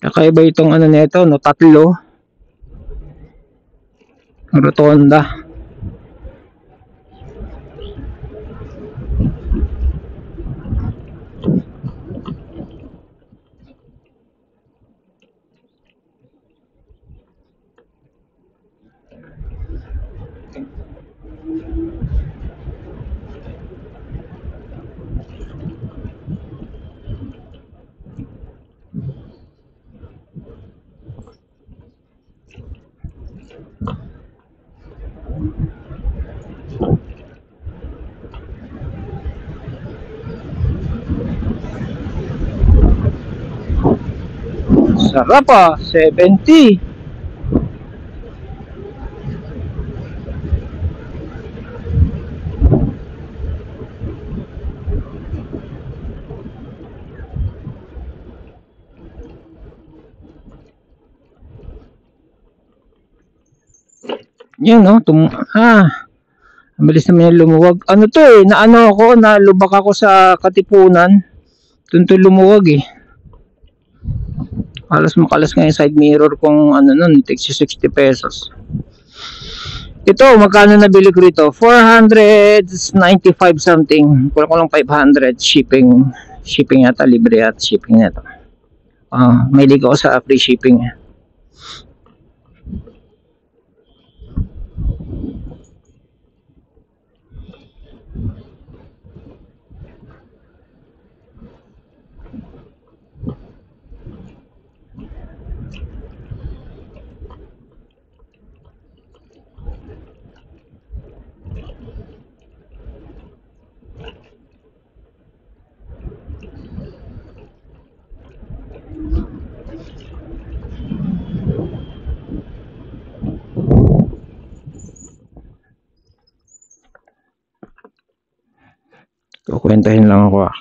Kakaiba itong ano nito, no, tatlo. Rotonda. Sarap ah, 70. Yan no, ang bilis naman yung lumuwag. Ano to eh, naano ako, nalubak ako sa Katipunan. Doon to lumuwag eh. Halos makalas nga yung side mirror kung ano nun, takes 60 pesos. Ito, magkano nabili ko rito? 495 something. Kulang ko lang 500 shipping. Shipping yata, libre at shipping nito. May ligo ako sa free shipping. Kukwentahin lang ako ah.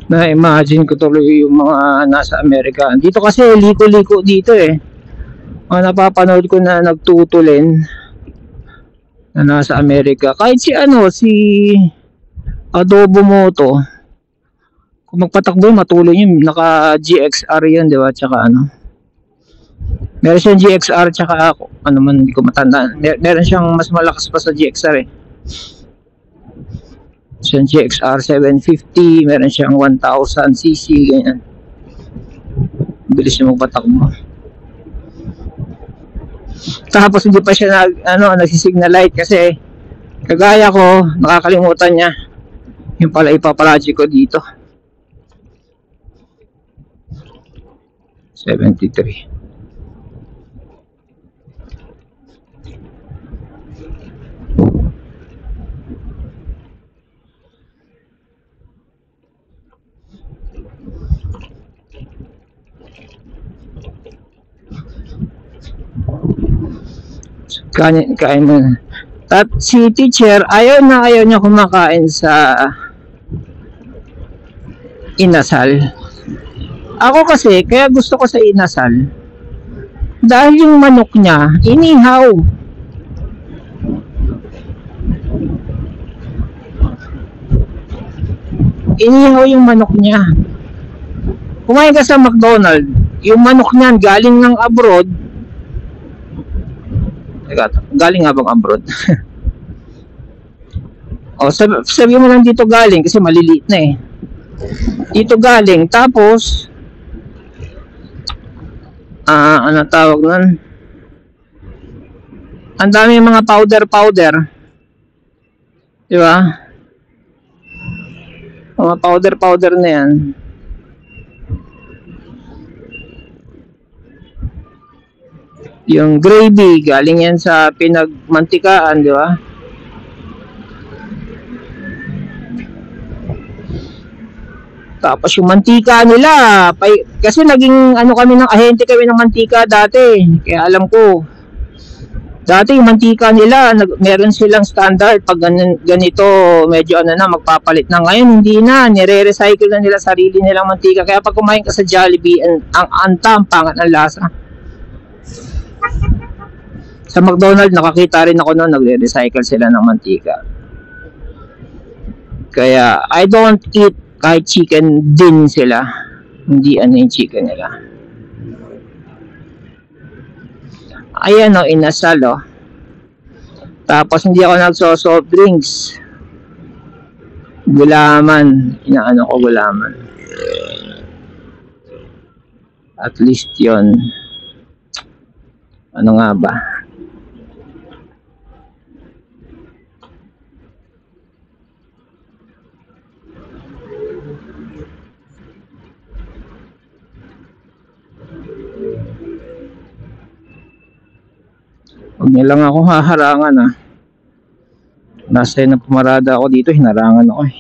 Na-imagine ko tuloy yung mga nasa Amerika. Dito kasi liko-liko dito eh. Mga napapanood ko na nagtutulin na nasa Amerika. Kahit si Adobo Moto, kung magpatakbo matuloy yun, naka GXR yun, di ba? Tsaka meron siyang GXR tsaka hindi ko matandaan. Meron siyang mas malakas pa sa GXR eh. Siyang GXR 750, meron siyang 1000cc, ganyan. Bilis niya magpatakbo. Tapos hindi pa siya nagsisignal light kasi kagaya ko, nakakalimutan niya. Yung pala ipapalaji ko dito. 73. Kain mo na. At si teacher, ayaw niya kumakain sa inasal. Ako kasi, kaya gusto ko sa inasal, dahil yung manok niya, inihaw. Inihaw yung manok niya. Kumain ka sa McDonald's, yung manok niyan galing ng abroad. Galing nga bang abroad? O, sabi mo lang dito galing kasi maliliit na eh. Dito galing, tapos, ano tawag nun? Ang dami mga powder. Di ba? Mga powder na yan. Yung gravy, galing yan sa pinagmantikaan, di ba? Tapos yung mantika nila, kasi naging ano kami ng ahente kami ng mantika dati. Kaya alam ko. Dati yung mantika nila, meron silang standard pag ganito, medyo ano na, magpapalit na. Ngayon hindi na, nire-recycle na nila sarili nilang mantika. Kaya pag kumain ka sa Jollibee, ang pangat ng lasa. Sa McDonald's, nakakita rin ako noon, nagre-recycle sila ng mantika. Kaya, I don't eat kahit chicken din sila. Hindi ano yung chicken nila. Ayan o, inasal o. Tapos hindi ako nagso-soft drinks. Gulaman. Inaano ko gulaman. At least yon. Ano nga ba? Huwag niya lang ako haharangan ah. Nasa na pumarada ako dito, hinarangan ako eh.